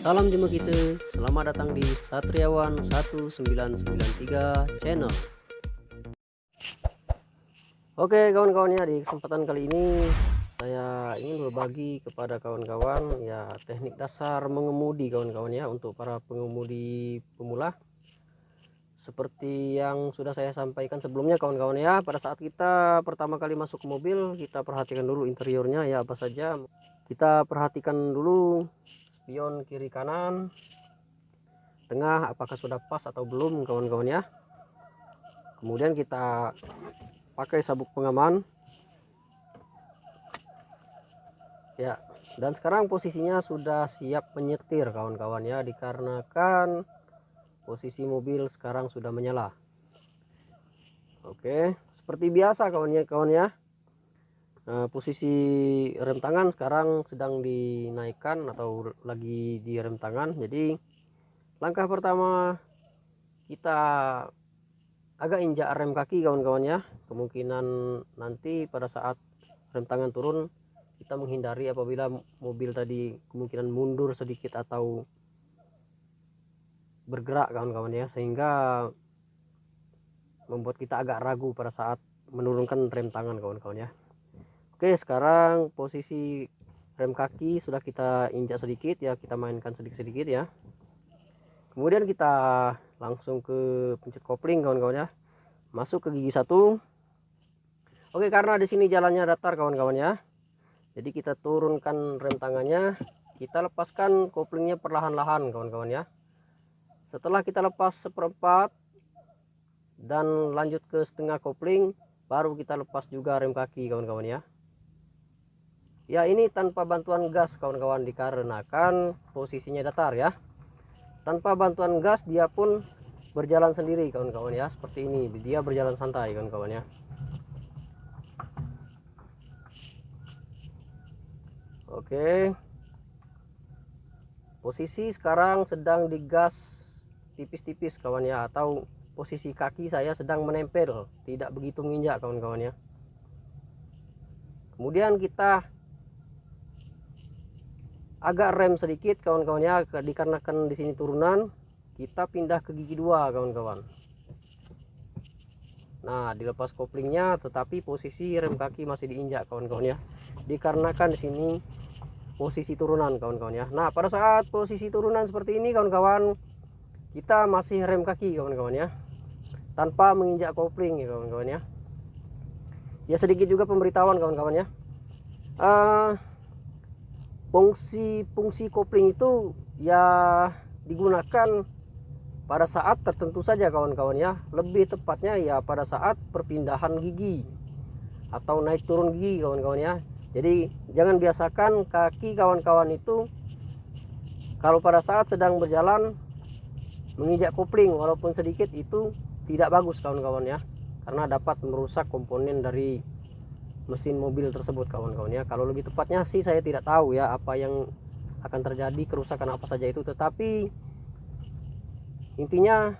Salam jemu kita, selamat datang di Satriawan 1993 channel. Oke kawan-kawan ya, di kesempatan kali ini saya ingin berbagi kepada kawan-kawan ya teknik dasar mengemudi kawan-kawan ya, untuk para pengemudi pemula. Seperti yang sudah saya sampaikan sebelumnya kawan-kawan ya, pada saat kita pertama kali masuk ke mobil, kita perhatikan dulu interiornya ya, apa saja. Kita perhatikan dulu spion kiri kanan, tengah apakah sudah pas atau belum kawan-kawan ya. Kemudian kita pakai sabuk pengaman ya, dan sekarang posisinya sudah siap menyetir kawan-kawan ya, dikarenakan posisi mobil sekarang sudah menyala. Oke, seperti biasa kawan ya. Posisi rem tangan sekarang sedang dinaikkan atau lagi di rem tangan. Jadi langkah pertama kita agak injak rem kaki kawan-kawan ya. Kemungkinan nanti pada saat rem tangan turun, kita menghindari apabila mobil tadi kemungkinan mundur sedikit atau bergerak kawan-kawan ya, sehingga membuat kita agak ragu pada saat menurunkan rem tangan kawan-kawan ya. Oke, sekarang posisi rem kaki sudah kita injak sedikit ya, kita mainkan sedikit-sedikit ya. Kemudian kita langsung ke pencet kopling kawan-kawan ya, masuk ke gigi 1. Oke, karena di sini jalannya datar kawan-kawan ya, jadi kita turunkan rem tangannya, kita lepaskan koplingnya perlahan-lahan kawan-kawan ya. Setelah kita lepas seperempat dan lanjut ke setengah kopling, baru kita lepas juga rem kaki kawan-kawan ya. Ya, ini tanpa bantuan gas kawan-kawan, dikarenakan posisinya datar ya. Tanpa bantuan gas dia pun berjalan sendiri kawan-kawan ya, seperti ini dia berjalan santai kawan-kawan ya. Oke, posisi sekarang sedang digas tipis-tipis kawan ya, atau posisi kaki saya sedang menempel, tidak begitu menginjak kawan-kawan ya. Kemudian kita agak rem sedikit kawan-kawan ya, dikarenakan di sini turunan, kita pindah ke gigi 2 kawan-kawan. Nah, dilepas koplingnya tetapi posisi rem kaki masih diinjak kawan-kawan ya, dikarenakan di sini posisi turunan kawan-kawan ya. Nah, pada saat posisi turunan seperti ini kawan-kawan, kita masih rem kaki kawan-kawan ya, tanpa menginjak kopling ya kawan-kawan ya. Ya, sedikit juga pemberitahuan kawan-kawan ya, fungsi kopling itu ya digunakan pada saat tertentu saja kawan-kawan ya, lebih tepatnya ya pada saat perpindahan gigi atau naik turun gigi kawan-kawan ya. Jadi jangan biasakan kaki kawan-kawan itu kalau pada saat sedang berjalan menginjak kopling walaupun sedikit, itu tidak bagus kawan-kawan ya, karena dapat merusak komponen dari mesin mobil tersebut kawan-kawan ya. Kalau lebih tepatnya sih saya tidak tahu ya apa yang akan terjadi, kerusakan apa saja itu, tetapi intinya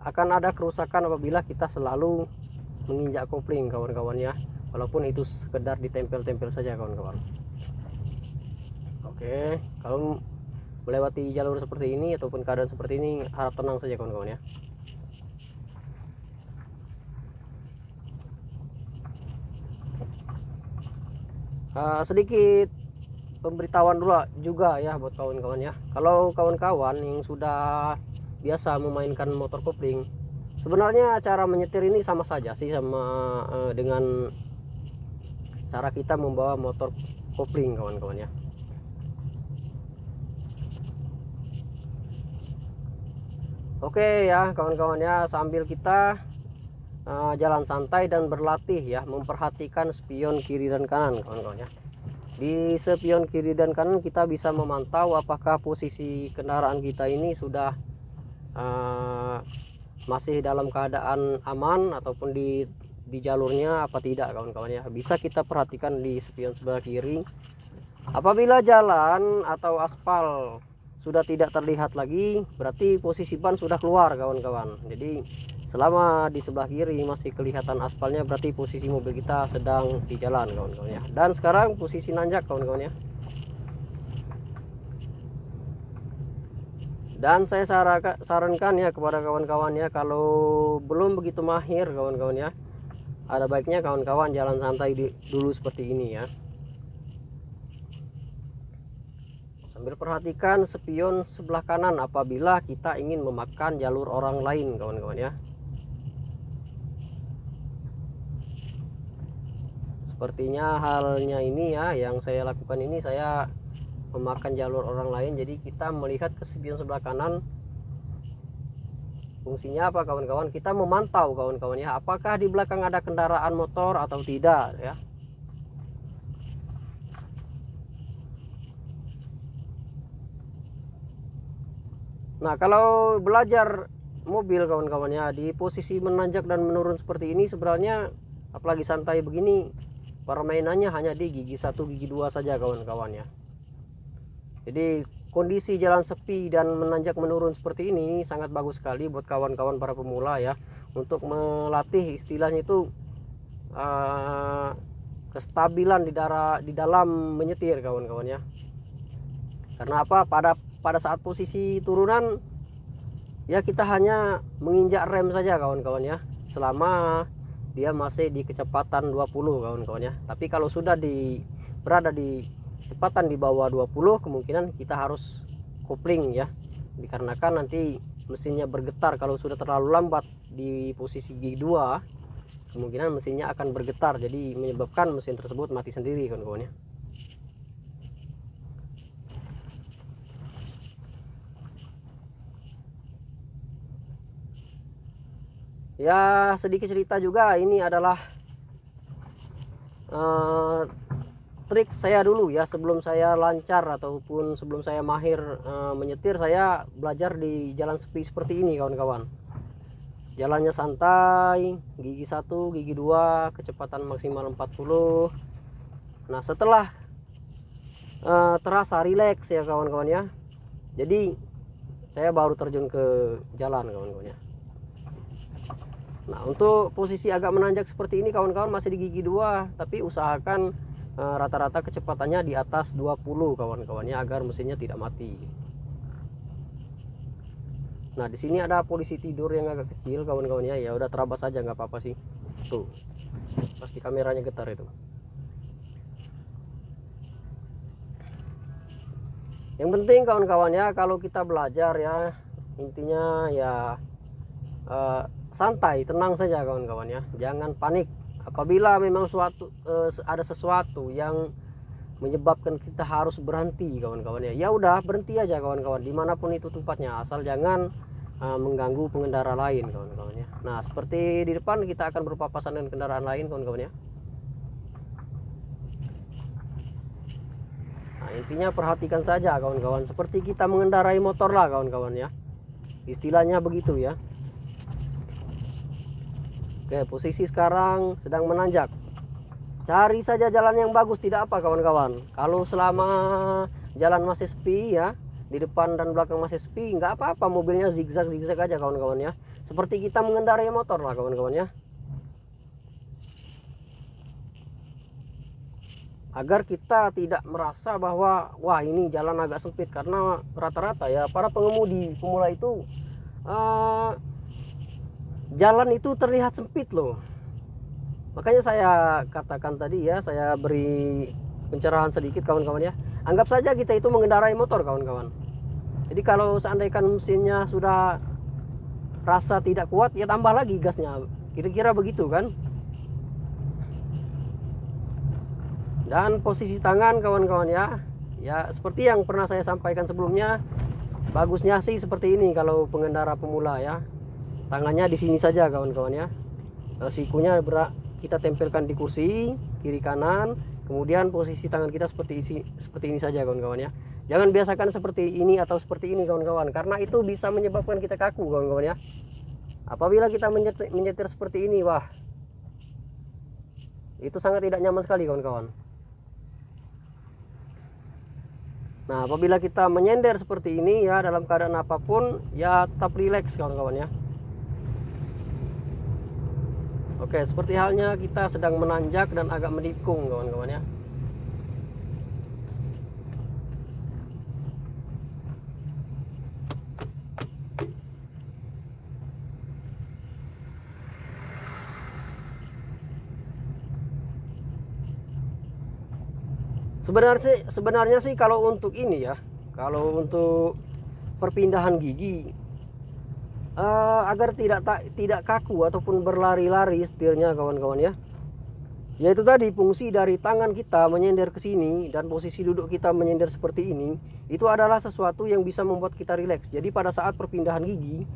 akan ada kerusakan apabila kita selalu menginjak kopling kawan-kawan ya, walaupun itu sekedar ditempel-tempel saja kawan-kawan. Oke, kalau melewati jalur seperti ini ataupun keadaan seperti ini, harap tenang saja kawan-kawan ya. Sedikit pemberitahuan dulu juga ya buat kawan-kawan ya. Kalau kawan-kawan yang sudah biasa memainkan motor kopling, sebenarnya cara menyetir ini sama saja sih, sama dengan cara kita membawa motor kopling kawan-kawan ya. Oke ya kawan-kawan ya, sambil kita jalan santai dan berlatih ya, memperhatikan spion kiri dan kanan kawan-kawan ya. Di spion kiri dan kanan kita bisa memantau apakah posisi kendaraan kita ini sudah masih dalam keadaan aman ataupun di jalurnya apa tidak kawan-kawan ya. Bisa kita perhatikan di spion sebelah kiri, apabila jalan atau aspal sudah tidak terlihat lagi, berarti posisi ban sudah keluar kawan-kawan. Jadi selama di sebelah kiri masih kelihatan aspalnya, berarti posisi mobil kita sedang di jalan kawan-kawan ya. Dan sekarang posisi nanjak kawan-kawan ya. Dan saya sarankan ya kepada kawan-kawan ya, kalau belum begitu mahir kawan-kawan ya, ada baiknya kawan-kawan jalan santai dulu seperti ini ya, sambil perhatikan spion sebelah kanan apabila kita ingin memakan jalur orang lain kawan-kawan ya. Sepertinya halnya ini ya yang saya lakukan ini, saya memakan jalur orang lain. Jadi kita melihat ke spion sebelah kanan, fungsinya apa kawan-kawan? Kita memantau kawan-kawan ya, apakah di belakang ada kendaraan motor atau tidak ya. Nah, kalau belajar mobil kawan-kawan ya, di posisi menanjak dan menurun seperti ini sebenarnya, apalagi santai begini, permainannya hanya di gigi 1 gigi 2 saja kawan-kawan ya. Jadi kondisi jalan sepi dan menanjak menurun seperti ini sangat bagus sekali buat kawan-kawan para pemula ya, untuk melatih istilahnya itu kestabilan di dalam menyetir kawan-kawan ya. Karena apa, pada saat posisi turunan ya kita hanya menginjak rem saja kawan-kawan ya, selama dia masih di kecepatan 20 kawan-kawan ya. Tapi kalau sudah berada di kecepatan di bawah 20, kemungkinan kita harus kopling ya, dikarenakan nanti mesinnya bergetar. Kalau sudah terlalu lambat di posisi gigi 2, kemungkinan mesinnya akan bergetar, jadi menyebabkan mesin tersebut mati sendiri kawan-kawan ya. Ya, sedikit cerita juga, ini adalah trik saya dulu ya, sebelum saya lancar ataupun sebelum saya mahir menyetir. Saya belajar di jalan sepi seperti ini kawan-kawan. Jalannya santai, gigi 1 gigi 2 kecepatan maksimal 40. Nah, setelah terasa rileks ya kawan-kawan ya, jadi saya baru terjun ke jalan kawan-kawan ya. Nah, untuk posisi agak menanjak seperti ini kawan-kawan masih di gigi 2, tapi usahakan rata-rata kecepatannya di atas 20 kawan-kawannya, agar mesinnya tidak mati. Nah, di sini ada polisi tidur yang agak kecil kawan-kawannya, ya udah terabas saja, nggak apa-apa sih. Tuh, pasti kameranya getar itu. Yang penting kawan-kawannya, kalau kita belajar ya, intinya ya santai, tenang saja kawan-kawan ya, jangan panik. Apabila memang ada sesuatu yang menyebabkan kita harus berhenti kawan-kawan ya, ya udah berhenti aja kawan-kawan, dimanapun itu tempatnya, asal jangan mengganggu pengendara lain kawan-kawan ya. Nah, seperti di depan kita akan berpapasan dengan kendaraan lain kawan-kawan ya. Nah, intinya perhatikan saja kawan-kawan, seperti kita mengendarai motor lah kawan-kawan ya, istilahnya begitu ya. Oke, posisi sekarang sedang menanjak. Cari saja jalan yang bagus, tidak apa kawan-kawan. Kalau selama jalan masih sepi ya, di depan dan belakang masih sepi, nggak apa-apa, mobilnya zigzag aja kawan-kawan ya. Seperti kita mengendarai motor lah kawan-kawan ya. Agar kita tidak merasa bahwa wah ini jalan agak sempit, karena rata-rata ya para pengemudi pemula itu jalan itu terlihat sempit loh. Makanya saya katakan tadi ya, saya beri pencerahan sedikit kawan-kawan ya. Anggap saja kita itu mengendarai motor kawan-kawan. Jadi kalau seandainya mesinnya sudah rasa tidak kuat, ya tambah lagi gasnya, kira-kira begitu kan. Dan posisi tangan kawan-kawan ya, ya seperti yang pernah saya sampaikan sebelumnya, bagusnya sih seperti ini kalau pengendara pemula ya. Tangannya di sini saja kawan-kawan ya. Sikunya kita tempelkan di kursi kiri kanan, kemudian posisi tangan kita seperti ini saja kawan-kawan ya. Jangan biasakan seperti ini atau seperti ini kawan-kawan, karena itu bisa menyebabkan kita kaku kawan-kawan ya. Apabila kita menyetir seperti ini, wah, itu sangat tidak nyaman sekali kawan-kawan. Nah, apabila kita menyender seperti ini ya, dalam keadaan apapun ya tetap rileks kawan-kawan ya. Oke, seperti halnya kita sedang menanjak dan agak menikung kawan-kawan ya. Sebenarnya sih kalau untuk ini ya, kalau untuk perpindahan gigi, agar tidak kaku ataupun berlari-lari setirnya kawan-kawan ya, yaitu tadi fungsi dari tangan kita menyender ke sini dan posisi duduk kita menyender seperti ini, itu adalah sesuatu yang bisa membuat kita rileks. Jadi pada saat perpindahan gigi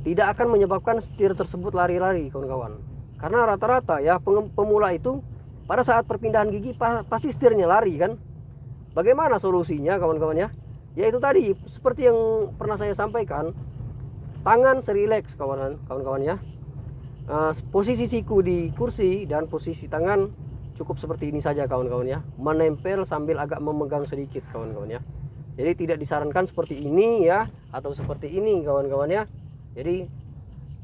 tidak akan menyebabkan setir tersebut lari-lari kawan-kawan, karena rata-rata ya pemula itu pada saat perpindahan gigi pasti setirnya lari kan. Bagaimana solusinya kawan-kawan ya? Yaitu tadi seperti yang pernah saya sampaikan, tangan serileks kawan-kawan ya. Posisi siku di kursi dan posisi tangan cukup seperti ini saja kawan-kawan ya, menempel sambil agak memegang sedikit kawan-kawan ya. Jadi tidak disarankan seperti ini ya, atau seperti ini kawan-kawan ya. Jadi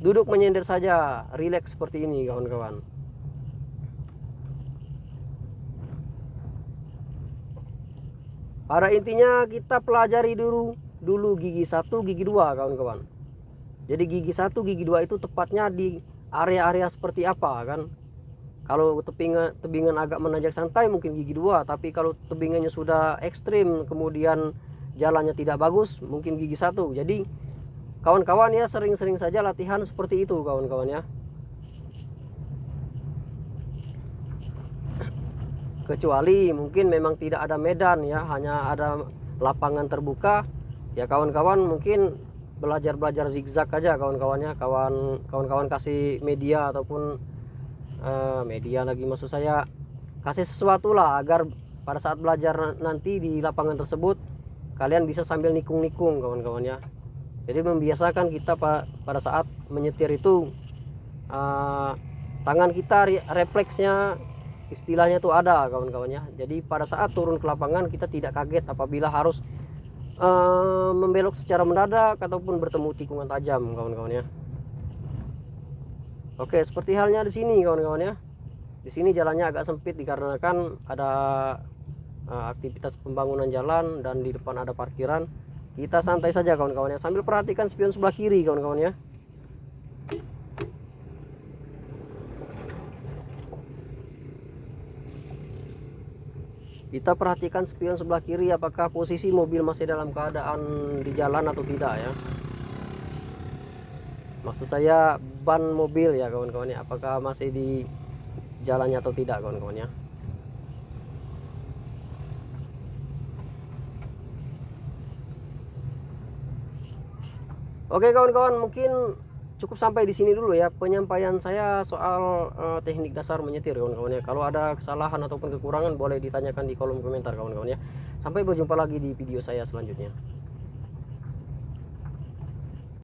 duduk menyender saja, rileks seperti ini kawan-kawan. Pada intinya kita pelajari dulu gigi 1, gigi 2 kawan-kawan. Jadi gigi 1, gigi 2 itu tepatnya di area-area seperti apa kan. Kalau tebingan agak menanjak santai mungkin gigi 2, tapi kalau tebingannya sudah ekstrim kemudian jalannya tidak bagus mungkin gigi 1. Jadi kawan-kawan ya sering-sering saja latihan seperti itu kawan-kawan ya. Kecuali mungkin memang tidak ada medan ya, hanya ada lapangan terbuka ya, kawan-kawan mungkin belajar zigzag aja kawan-kawannya. Kawan-kawan kasih media ataupun media lagi, maksud saya kasih sesuatu lah agar pada saat belajar nanti di lapangan tersebut kalian bisa sambil nikung-nikung kawan-kawan ya. Jadi membiasakan kita pada saat menyetir itu tangan kita refleksnya istilahnya itu ada kawan-kawannya. Jadi pada saat turun ke lapangan kita tidak kaget apabila harus membelok secara mendadak ataupun bertemu tikungan tajam kawan-kawannya. Oke, seperti halnya di sini kawan-kawannya. Di sini jalannya agak sempit dikarenakan ada aktivitas pembangunan jalan dan di depan ada parkiran. Kita santai saja kawan-kawannya sambil perhatikan spion sebelah kiri kawan-kawannya. Kita perhatikan spion sebelah kiri apakah posisi mobil masih dalam keadaan di jalan atau tidak ya. Maksud saya ban mobil ya kawan-kawan ya, apakah masih di jalannya atau tidak kawan-kawan ya. Oke kawan-kawan, mungkin cukup sampai di sini dulu ya penyampaian saya soal teknik dasar menyetir kawan-kawan ya. Kalau ada kesalahan ataupun kekurangan boleh ditanyakan di kolom komentar kawan-kawan ya. Sampai berjumpa lagi di video saya selanjutnya.